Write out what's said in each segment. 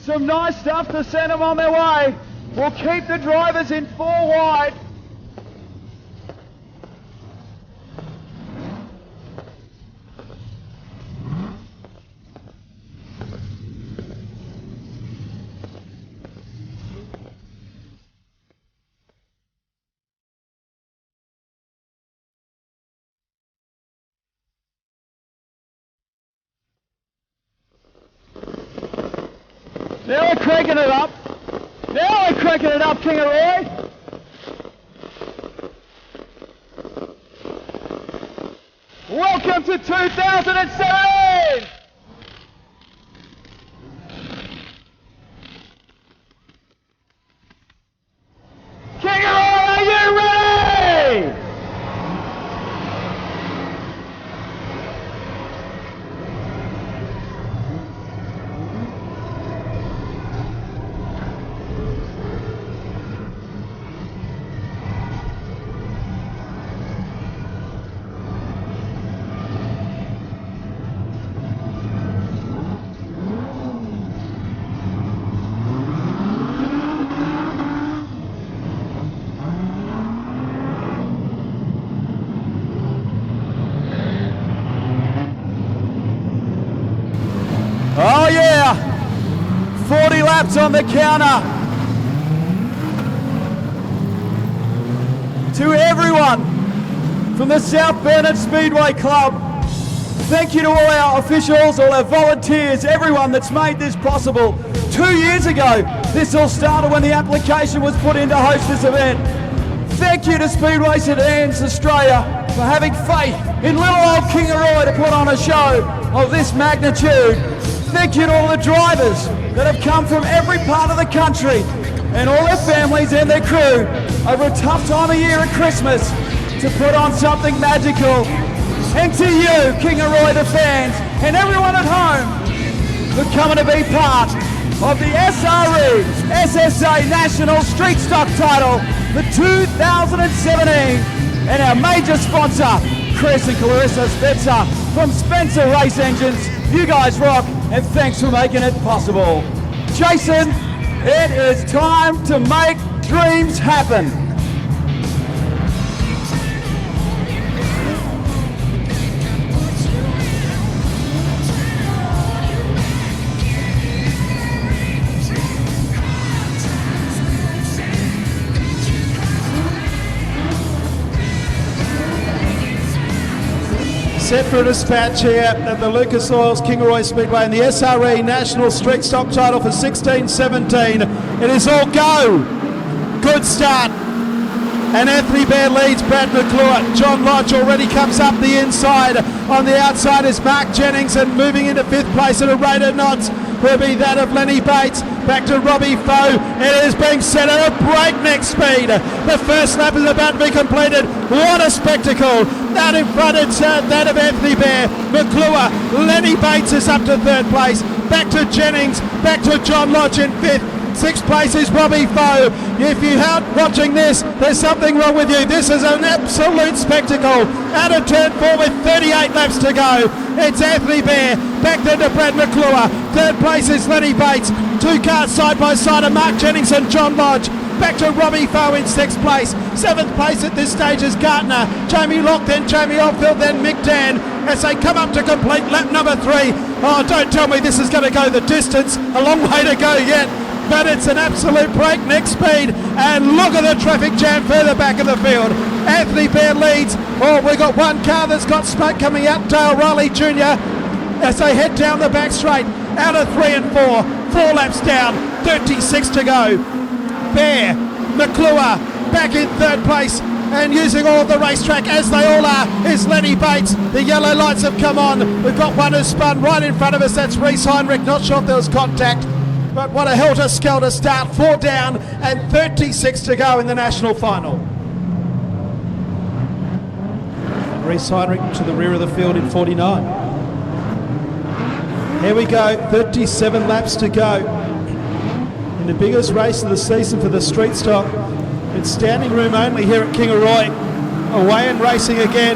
Some nice stuff to send them on their way. We'll keep the drivers in 4 wide. Now we're cranking it up. Now we're cranking it up, Kingaroy. Welcome to 2017! Kingaroy, are you ready? Oh yeah, 40 laps on the counter. To everyone from the South Burnett Speedway Club, thank you to all our officials, all our volunteers, everyone that's made this possible. 2 years ago, this all started when the application was put in to host this event. Thank you to Speedway Sedans Australia for having faith in little old Kingaroy to put on a show of this magnitude. Thank you to all the drivers that have come from every part of the country and all their families and their crew over a tough time of year at Christmas to put on something magical. And to you, Kingaroy, the fans, and everyone at home for coming to be part of the SRE SSA National Street Stock title for 2017. And our major sponsor, Chris and Clarissa Spencer from Spencer Race Engines. You guys rock, and thanks for making it possible. Jason, it is time to make dreams happen. Set for a dispatch here at the Lucas Oils Kingaroy Speedway in the SRE National Street Stock title for 16-17. It is all go. Good start. And Anthony Bear leads Brad McClure. John Lodge already comes up the inside. On the outside is Mark Jennings, and moving into 5th place at a rate of knots will be that of Lenny Bates. Back to Robbie Foe. It is being set at a breakneck speed. The first lap is about to be completed. What a spectacle. Out in front, it's that of Anthony Bear. McClure. Lenny Bates is up to 3rd place. Back to Jennings. Back to John Lodge in 5th. 6th place is Robbie Foe. If you aren't watching this, there's something wrong with you. This is an absolute spectacle. Out of turn 4 with 38 laps to go. It's Anthony Bear. Back then to Brad McClure. 3rd place is Lenny Bates. 2 cars side by side of Mark Jennings and John Lodge. Back to Robbie Foe in 6th place. 7th place at this stage is Gardner. Jamie Locke, then Jamie Oldfield, then Mick Dan as they come up to complete lap number 3. Oh, don't tell me this is going to go the distance. A long way to go yet. But it's an absolute breakneck speed, and look at the traffic jam further back in the field. Anthony Bear leads. Oh, we've got one car that's got smoke coming out, Dale Riley Jr. as they head down the back straight. Out of 3 and 4, 4 laps down, 36 to go. Bear, McClure back in 3rd place, and using all of the racetrack as they all are is Lenny Bates. The yellow lights have come on. We've got one who's spun right in front of us. That's Reese Heinrich. Not sure if there was contact. But what a helter-skelter start, 4 down and 36 to go in the national final. Reese Heinrich to the rear of the field in 49. Here we go, 37 laps to go. In the biggest race of the season for the street stock. It's standing room only here at Kingaroy. Away and racing again.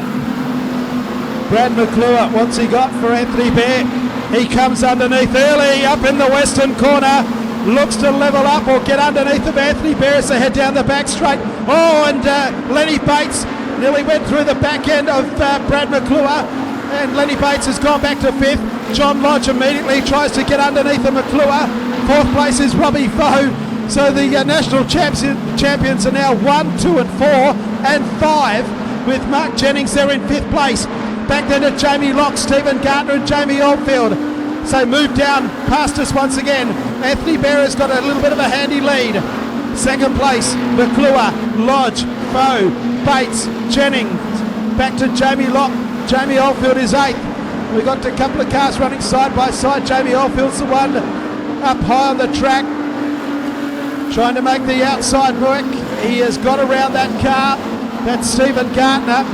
Brad McClure, what's he got for Anthony Bear? He comes underneath early, up in the western corner. looks to level up or get underneath of Anthony Bear as they head down the back straight. Oh, and Lenny Bates nearly went through the back end of Brad McClure, and Lenny Bates has gone back to fifth. John Lodge immediately tries to get underneath of McClure. Fourth place is Robbie Foe. So the national champions are now 1, 2 and 4 and 5, with Mark Jennings there in fifth place. Back then to Jamie Locke, Stephen Gardner and Jamie Oldfield. So move down past us once again. Anthony Bear has got a little bit of a handy lead. Second place, McClure, Lodge, Foe, Bates, Jennings. Back to Jamie Locke. Jamie Oldfield is eighth. We've got a couple of cars running side by side. Jamie Oldfield's the one up high on the track, trying to make the outside work. He has got around that car. That's Stephen Gardner.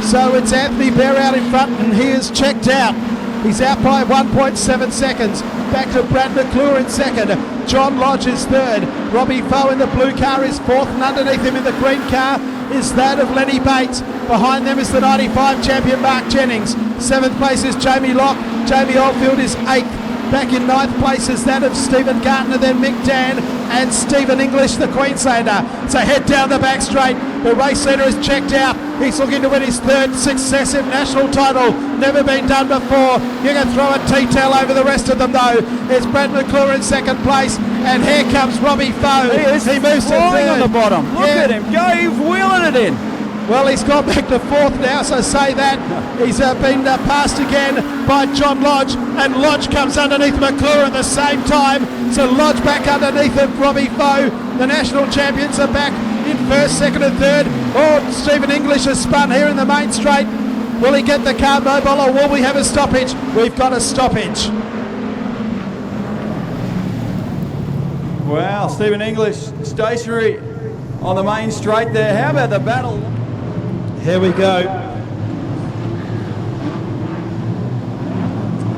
So it's Anthony Bear out in front, and he is checked out. He's out by 1.7 seconds. Back to Brad McClure in second. John Lodge is third. Robbie Foe in the blue car is fourth, and underneath him in the green car is that of Lenny Bates. Behind them is the 95 champion Mark Jennings. Seventh place is Jamie Locke. Jamie Oldfield is eighth. Back in ninth place is that of Stephen Gardner, then Mick Dan and Stephen English, the Queenslander. So head down the back straight. The race leader is checked out. He's looking to win his third successive national title. Never been done before. You can throw a T-tail over the rest of them though. It's Brad McClure in second place, and here comes Robbie Foe. He moves to third on the bottom. Look at him go, he's wheeling it in. Well, he's gone back to fourth now, so say that. He's been passed again by John Lodge, and Lodge comes underneath McClure at the same time. So Lodge back underneath of Robbie Foe. The national champions are back in first, second and third. Oh, Stephen English has spun here in the main straight. Will he get the car mobile, or will we have a stoppage? We've got a stoppage. Wow, Stephen English stationary on the main straight there. How about the battle? Here we go.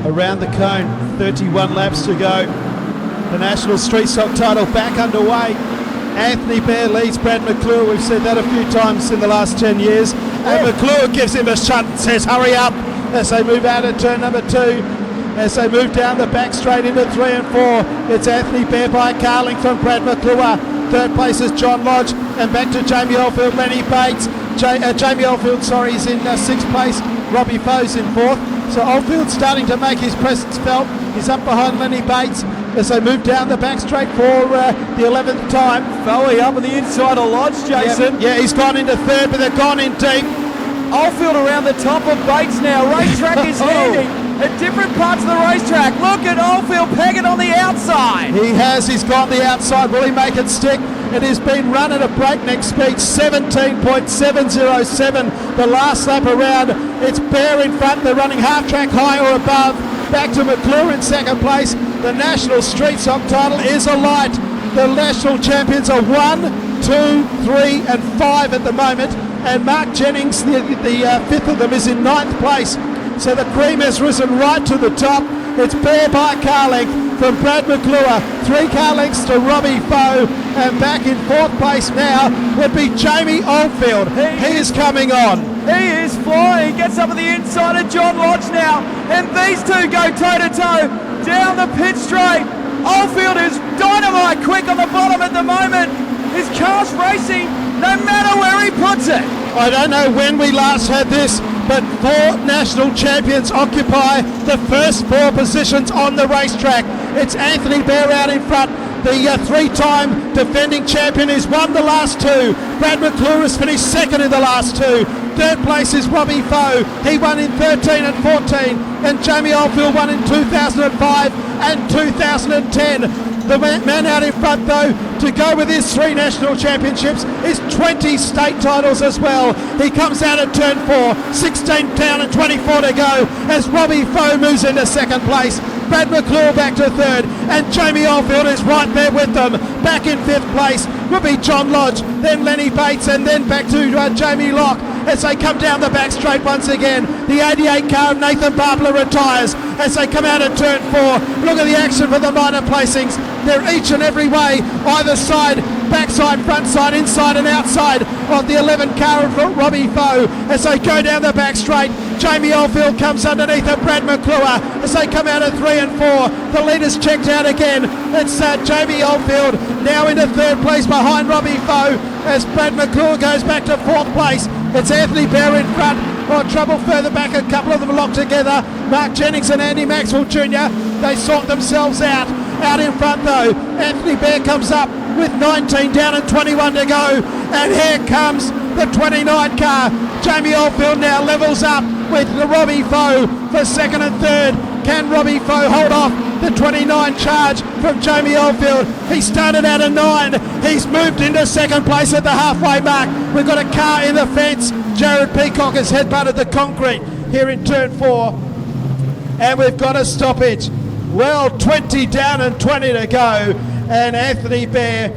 Around the cone, 31 laps to go. The National Street Stock title back underway. Anthony Bear leads Brad McClure. We've said that a few times in the last 10 years. And McClure gives him a shunt and says, hurry up, as they move out of turn number 2. As they move down the back straight into 3 and 4, it's Anthony Bear by a car length from Brad McClure. Third place is John Lodge, and back to Jamie Oldfield, Lenny Bates. Jamie Oldfield, is in sixth place. Robbie Foe's in fourth. So Oldfield's starting to make his presence felt. He's up behind Lenny Bates as they move down the back straight for the 11th time. Foe up on the inside of Lodge, Jason. Yeah, he's gone into third, but they've gone in deep. Oldfield around the top of Bates now. Racetrack is handy at different parts of the racetrack. Look at Oldfield pegging on the outside. He's got the outside. Will he make it stick? It has been run at a breakneck speed, 17.707 the last lap around. It's Bear in front. They're running half track high or above. Back to McClure in second place. The National Street Stock title is alight. The national champions are 1, 2, 3 and 5 at the moment. And Mark Jennings, the fifth of them, is in ninth place. So the cream has risen right to the top. It's Bear by car length from Brad McClure. 3 car lengths to Robbie Foe. And back in fourth place now would be Jamie Oldfield. He is coming on. He is flying. He gets up at the inside of John Lodge now. And these two go toe-to-toe down the pit straight. Oldfield is dynamite quick on the bottom at the moment. His car's racing no matter where he puts it. I don't know when we last had this, but 4 national champions occupy the first 4 positions on the racetrack. It's Anthony Bear out in front. The 3-time defending champion has won the last 2. Brad McClure has finished second in the last 2. Third place is Robbie Foe. He won in 13 and 14. And Jamie Oldfield won in 2005 and 2010. The man out in front, though, to go with his 3 national championships is 20 state titles as well. He comes out at turn 4, 16 down and 24 to go as Robbie Foe moves into second place. Brad McClure back to third, and Jamie Oldfield is right there with them. Back in fifth place will be John Lodge, then Lenny Bates, and then back to Jamie Locke as they come down the back straight once again. The 88 car of Nathan Barbler retires. as they come out of turn 4. Look at the action for the minor placings. They're each and every way, either side, backside, front side, inside and outside of the 11 car of Robbie Foe as they go down the back straight. Jamie Oldfield comes underneath of Brad McClure as they come out of 3 and 4. The leader's checked out again. It's Jamie Oldfield now into 3rd place behind Robbie Foe as Brad McClure goes back to 4th place. It's Anthony Bear in front. Trouble further back, a couple of them locked together. Mark Jennings and Andy Maxwell Jr. They sort themselves out. Out in front though, Anthony Bear comes up with 19 down and 21 to go. And here comes the 29 car. Jamie Oldfield now levels up with the Robbie Foe for 2nd and 3rd. Can Robbie Foe hold off the 29 charge from Jamie Oldfield? He started out of 9. He's moved into 2nd place at the halfway mark. We've got a car in the fence. Jared Peacock has headbutted the concrete here in turn 4. And we've got a stoppage. Well, 20 down and 20 to go. And Anthony Bear,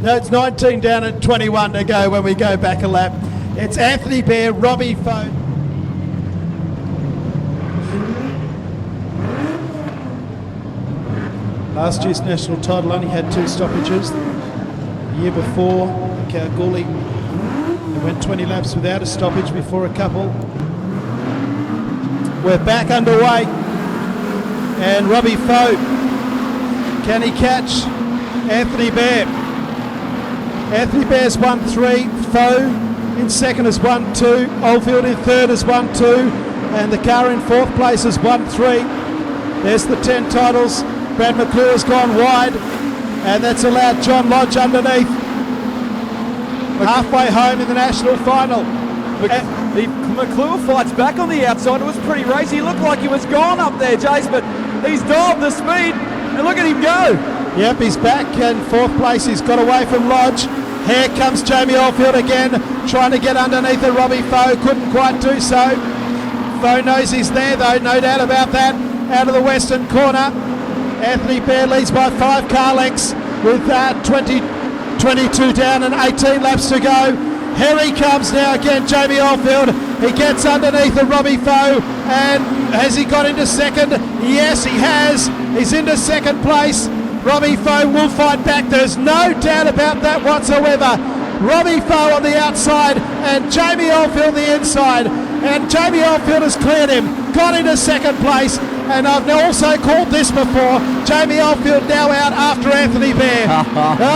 no, it's 19 down and 21 to go when we go back a lap. It's Anthony Bear, Robbie Foe. Last year's national title only had 2 stoppages. The year before, Kalgoorlie, they went 20 laps without a stoppage before a couple. We're back underway. And Robbie Foe, can he catch Anthony Bear? Anthony Bear's 1-3, Foe in 2nd is 1-2, Oldfield in 3rd is 1-2, and the car in 4th place is 1-3. There's the 10 titles. Brad McClure has gone wide, and that's allowed John Lodge underneath. Halfway home in the national final. McClure fights back on the outside. It was pretty racy. He looked like he was gone up there, Jace, but he's dialed the speed, and look at him go. Yep, he's back in 4th place. He's got away from Lodge. Here comes Jamie Oldfield again, trying to get underneath the Robbie Foe. Couldn't quite do so. Foe knows he's there, though, no doubt about that. Out of the western corner. Anthony Bear leads by 5 car lengths with 22 down and 18 laps to go. Here he comes now again, Jamie Oldfield. He gets underneath the Robbie Foe, and has he got into 2nd? Yes, he has. He's into 2nd place. Robbie Foe will fight back. There's no doubt about that whatsoever. Robbie Foe on the outside and Jamie Oldfield the inside. And Jamie Oldfield has cleared him, got into 2nd place. And I've also called this before. Jamie Oldfield now out after Anthony Bear.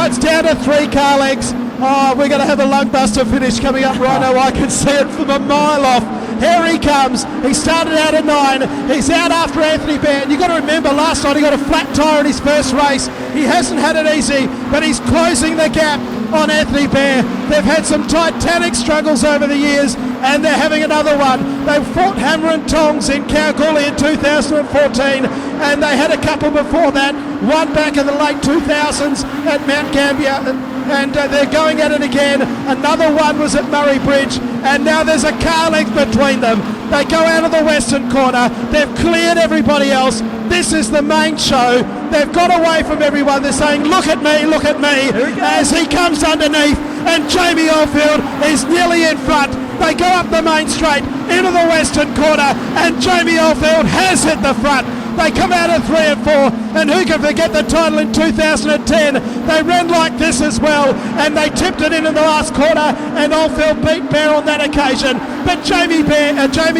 It's down to 3 car lengths. Oh, we're going to have a lungbuster finish coming up right now. I can see it from a mile off. Here he comes. He started out at 9. He's out after Anthony Bear. And you've got to remember, last night he got a flat tyre in his first race. He hasn't had it easy, but he's closing the gap on Anthony Bear. They've had some titanic struggles over the years, and they're having another one. They fought hammer and tongs in Kalgoorlie in 2014, and they had a couple before that, one back in the late 2000s at Mount Gambier, and they're going at it again. Another one was at Murray Bridge, and now there's a car length between them. They go out of the western corner. They've cleared everybody else. This is the main show. They've got away from everyone. They're saying, look at me, as he comes underneath, and Jamie Oldfield is nearly in front. They go up the main straight into the western corner, and Jamie Oldfield has hit the front. They come out of 3 and 4, and who can forget the title in 2010? They ran like this as well, and they tipped it in the last quarter, and Oldfield beat Bear on that occasion. But Jamie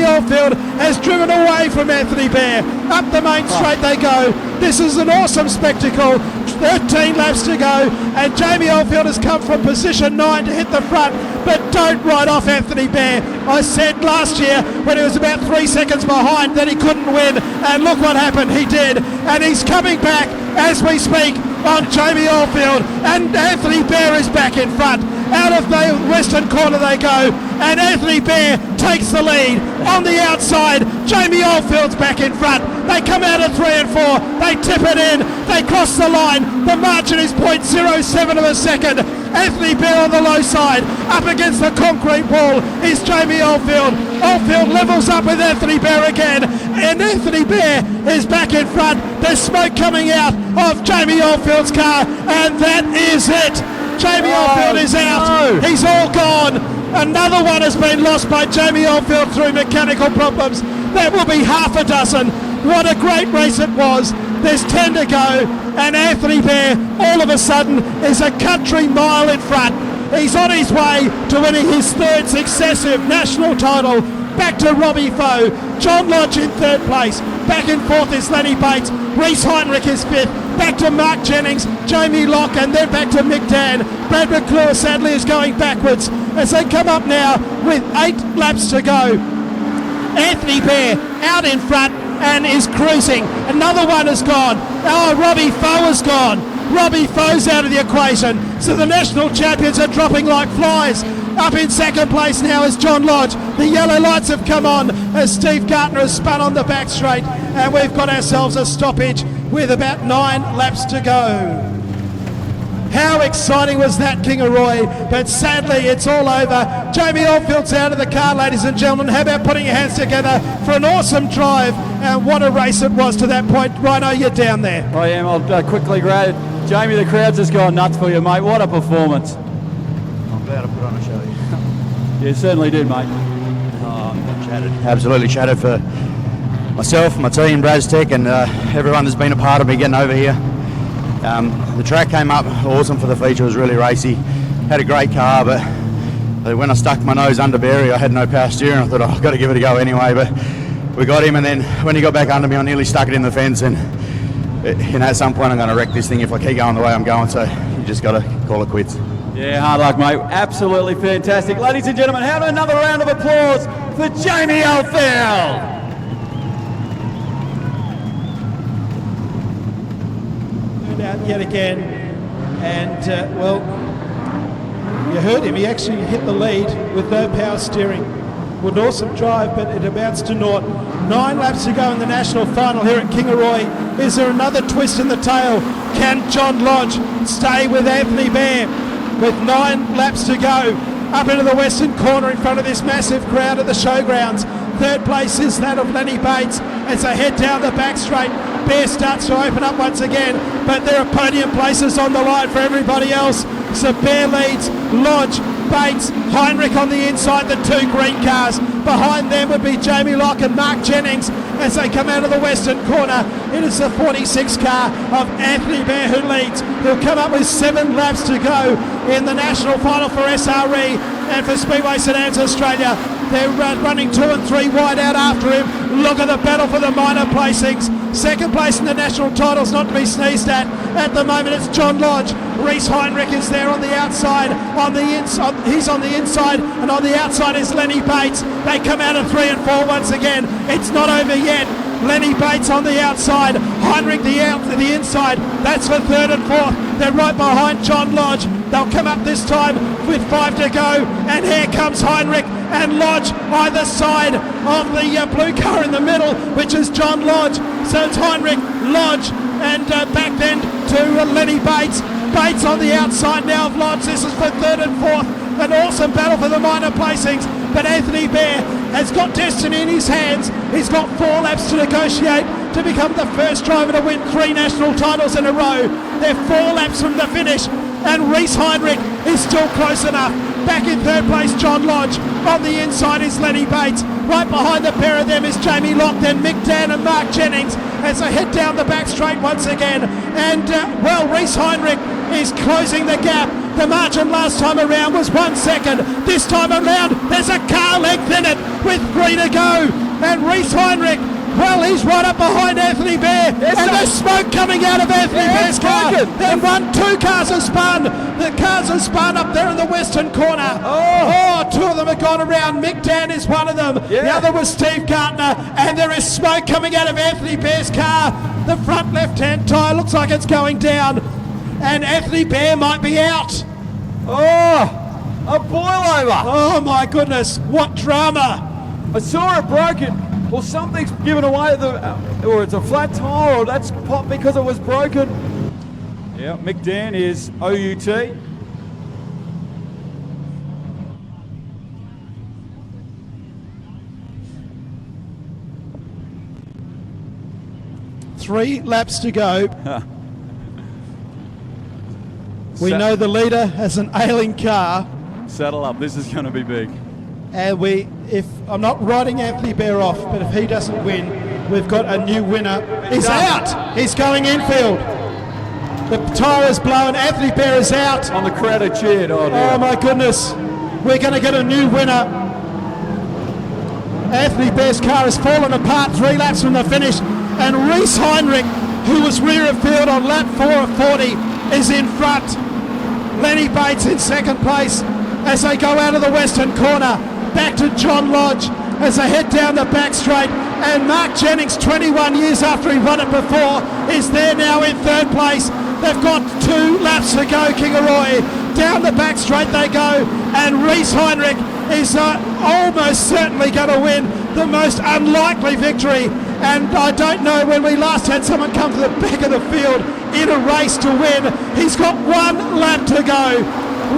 Oldfield has driven away from Anthony Bear. Up the main straight they go. This is an awesome spectacle. 13 laps to go, and Jamie Oldfield has come from position 9 to hit the front, but don't write off Anthony Bear. I said last year when he was about 3 seconds behind that he couldn't win, and look what happened, he did, and he's coming back as we speak on Jamie Oldfield, and Anthony Bear is back in front. Out of the western corner they go, and Anthony Bear takes the lead. On the outside, Jamie Oldfield's back in front. They come out of 3 and 4, they tip it in, they cross the line. The margin is 0.07 of a second. Anthony Bear on the low side, up against the concrete wall is Jamie Oldfield. Oldfield levels up with Anthony Bear again, and Anthony Bear is back in front. There's smoke coming out of Jamie Oldfield's car, and that is it. Jamie Oldfield is out. No. He's all gone. Another one has been lost by Jamie Oldfield through mechanical problems. There will be half a dozen What a great race it was. There's 10 to go, and Anthony Bear all of a sudden is a country mile in front. He's on his way to winning his third successive national title. Back to Robbie Foe. John Lodge in third place. Back in fourth is Lenny Bates. Reese Heinrich is fifth. Back to Mark Jennings, Jamie Locke, and then back to Mick Dan. Brad McClure sadly is going backwards as they come up now with 8 laps to go. Anthony Bear out in front and is cruising. Another one has gone. Oh, Robbie Foe has gone. Robbie Foe's out of the equation. So the national champions are dropping like flies. Up in second place now is John Lodge. The yellow lights have come on as Steve Gartner has spun on the back straight, and we've got ourselves a stoppage with about 9 laps to go. How exciting was that, Kingaroy? But sadly, it's all over. Jamie Oldfield's out of the car, ladies and gentlemen. How about putting your hands together for an awesome drive? And what a race it was to that point. Rhino, you're down there. I am. I'll quickly grade. Jamie, the crowd's just gone nuts for you, mate. What a performance. I'm glad I put on a show. You certainly did, mate. Absolutely chatted for myself, my team, Braztech, and everyone that's been a part of me getting over here. The track came up awesome for the feature. It was really racy. Had a great car, but when I stuck my nose under Barry, I had no power steering. I thought, I've got to give it a go anyway, but we got him, and then when he got back under me, I nearly stuck it in the fence, and at some point I'm going to wreck this thing if I keep going the way I'm going, so you just got to call it quits. Yeah, hard luck, mate. Absolutely fantastic. Ladies and gentlemen, have another round of applause for Jamie Oldfield. Out yet again, and well, you heard him. He actually hit the lead with no power steering. With an awesome drive, but it amounts to naught. 9 laps to go in the national final here at Kingaroy. Is there another twist in the tail? Can John Lodge stay with Anthony Bear? With 9 laps to go, up into the western corner in front of this massive crowd at the showgrounds. Third place is that of Lenny Bates as they head down the back straight. Bear starts to open up once again, but there are podium places on the line for everybody else. So Bear leads, Lodge, Bates, Heinrich on the inside, the 2 green cars. Behind them would be Jamie Locke and Mark Jennings as they come out of the western corner. It is the 46 car of Anthony Bear who leads. He'll come up with 7 laps to go in the national final for SRE and for Speedway St Anne's Australia. They're running 2 and 3 wide out after him. Look at the battle for the minor placings. Second place in the national titles not to be sneezed at. At the moment it's John Lodge. Reese Heinrich is there on the outside. He's on the inside, and on the outside is Lenny Bates. They come out of 3 and 4 once again. It's not over yet. Lenny Bates on the outside, Heinrich the inside. That's for 3rd and 4th. They're right behind John Lodge. They'll come up this time with 5 to go, and here comes Heinrich and Lodge either side of the blue car in the middle, which is John Lodge. So it's Heinrich, Lodge, and back then to Lenny Bates. Bates on the outside now of Lodge. This is for 3rd and 4th. An awesome battle for the minor placings, but Anthony Bear has got destiny in his hands. He's got 4 laps to negotiate to become the first driver to win 3 national titles in a row. They're 4 laps from the finish, and Reese Heinrich is still close enough. Back in 3rd place, John Lodge. On the inside is Lenny Bates. Right behind the pair of them is Jamie Locke, then Mick Dan and Mark Jennings as they head down the back straight once again. And, well, Reese Heinrich is closing the gap. The margin last time around was 1 second. This time around, there's a car length in it with 3 to go. And Reese Heinrich, well, he's right up behind Anthony Bear. Yes, and there's smoke coming out of Anthony Bear's car. And 2 cars have spun. The cars have spun up there in the western corner. Oh, 2 of them have gone around. Mick Dan is one of them. Yeah. The other was Steve Gartner. And there is smoke coming out of Anthony Bear's car. The front left-hand tyre looks like it's going down. And Anthony Bear might be out. Oh, a boil over. Oh my goodness, what drama. I saw it broken. Well, something's given away, or it's a flat tire, or that's popped because it was broken. Yeah, Mick Dan is OUT. Three laps to go. We know the leader has an ailing car. Saddle up, this is going to be big. And if I'm not writing Anthony Bear off, but if he doesn't win, we've got a new winner. He's out. He's going infield. The tyre is blown. Anthony Bear is out. On the crowded cheered. Oh, dear. Oh my goodness. We're going to get a new winner. Anthony Bear's car has fallen apart 3 laps from the finish, and Reese Heinrich, who was rear of field on lap 4 of 40, is in front. Lenny Bates in second place as they go out of the western corner. Back to John Lodge as they head down the back straight, and Mark Jennings, 21 years after he won it before, is there now in third place. They've got 2 laps to go, Kingaroy. Down the back straight they go, and Reese Heinrich is almost certainly going to win the most unlikely victory. And I don't know when we last had someone come to the back of the field in a race to win. He's got 1 lap to go.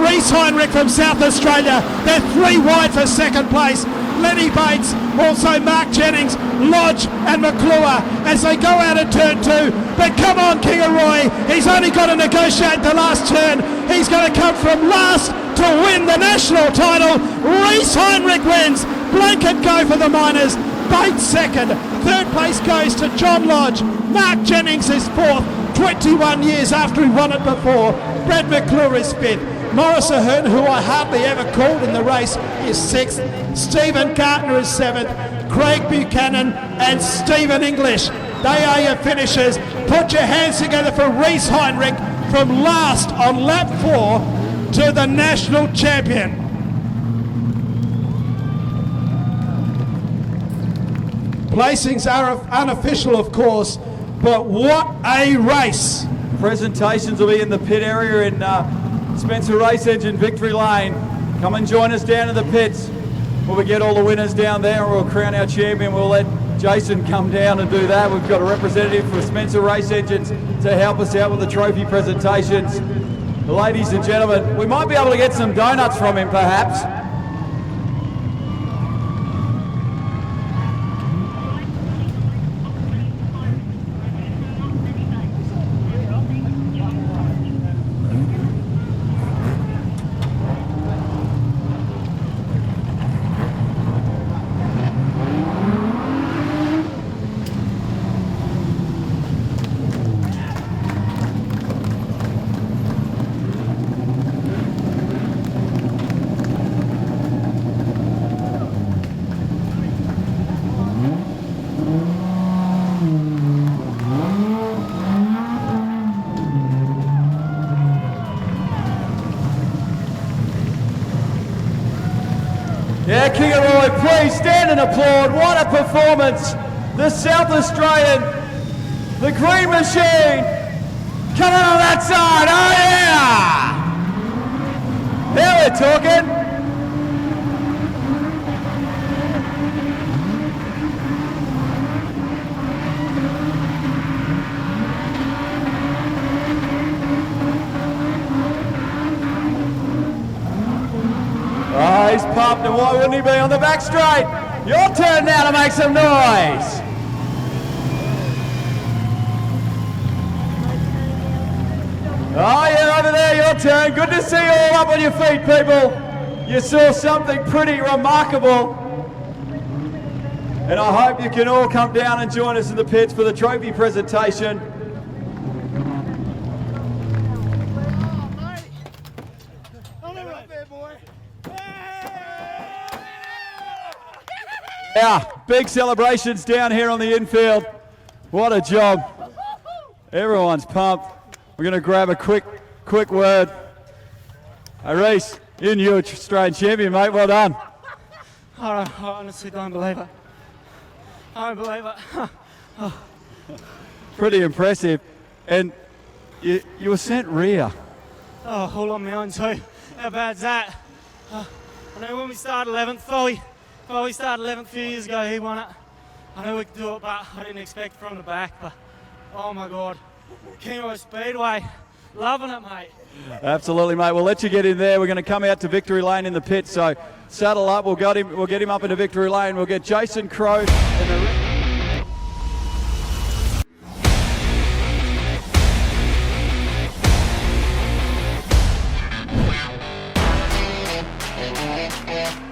Reese Heinrich from South Australia, they're 3 wide for second place. Lenny Bates, also Mark Jennings, Lodge and McClure as they go out of turn 2. But come on, Kingaroy, he's only got to negotiate the last turn. He's going to come from last to win the national title. Reese Heinrich wins. Blanket go for the Miners. Bates second. Third place goes to John Lodge. Mark Jennings is fourth, 21 years after he won it before. Brad McClure is fifth. Morris Ahern, who I hardly ever called in the race, is sixth. Stephen Gartner is seventh. Craig Buchanan and Stephen English. They are your finishers. Put your hands together for Reese Heinrich from last on lap 4 to the national champion. Placings are unofficial, of course, but what a race. Presentations will be in the pit area in Spencer Race Engine Victory Lane. Come and join us down in the pits. We'll get all the winners down there and we'll crown our champion. We'll let Jason come down and do that. We've got a representative for Spencer Race Engines to help us out with the trophy presentations. Ladies and gentlemen, we might be able to get some donuts from him perhaps. Yeah, Kingaroy, please stand and applaud. What a performance. The South Australian, the Green Machine, coming on that side. Oh yeah! Now we're talking. Oh, he's pumped, and why wouldn't he be on the back straight? Your turn now to make some noise. Oh yeah, over there, your turn. Good to see you all up on your feet, people. You saw something pretty remarkable. And I hope you can all come down and join us in the pits for the trophy presentation. Yeah, big celebrations down here on the infield. What a job. Everyone's pumped. We're going to grab a quick word. Hey, Reese, you're new Australian champion, mate. Well done. I honestly don't believe it. I don't believe it. Pretty impressive. And you were sent rear. Oh, all on my own too. How bad's that? I know when we started 11th, Foley started 11th a few years ago, he won it. I knew we could do it, but I didn't expect from the back. But oh my God, Kingaroy Speedway, loving it, mate. Absolutely, mate. We'll let you get in there. We're going to come out to Victory Lane in the pit, so saddle up. We'll get him up into Victory Lane. We'll get Jason Crow and the Yeah.